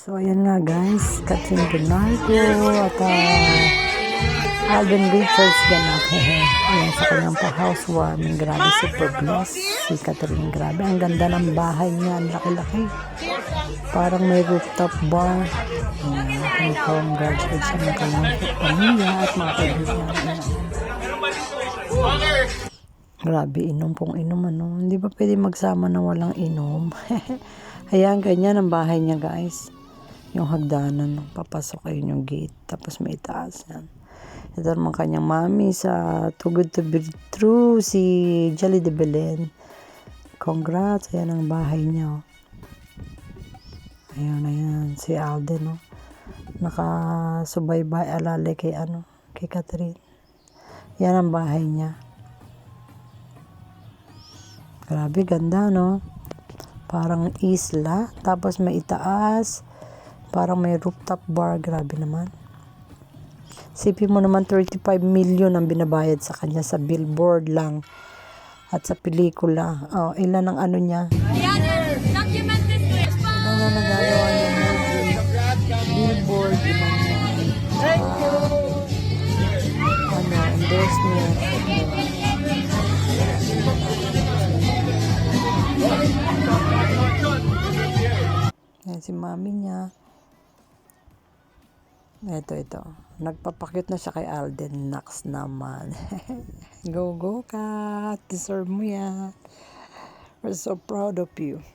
So, ayan nga guys, Catherine Bernardo at Alden Richards ganap. Ayan sa kanyang pa-housewarming. Grabe, super blessed. Si Catherine, grabe. Ang ganda ng bahay niya. Ang laki-laki. Parang may rooftop bar. Ayan, congratulations siya ng kanyang pamilya at mga kaibigan. Grabe, inom pong inom. Ano? Hindi ba pwede magsama na walang inom? Ayan, ganyan ang bahay niya guys. Yung hagdanan, papasok kayo yung gate, tapos may taas yan. Ito naman kanyang mami sa Too Good to Be True, si Jelly de Belen. Congrats, ayan ang bahay niya. Ayan, ayan, si Alden, nakasubaybay alala kay Catherine. Yan ang bahay niya. Grabe, ganda, no? Parang isla, tapos may itaas. Parang may rooftop bar. Grabe naman. Sipin mo naman 35 million ang binabayad sa kanya sa billboard lang. At sa pelikula. Oh, ilan ang ano niya? Ilan na nagagawa niya movie. Billboard. Ilan niya. Endorsement. Yan si mami niya. Ito. Nagpapakit na siya kay Alden. Next naman. Go, Kat. Deserve mo yan. We're so proud of you.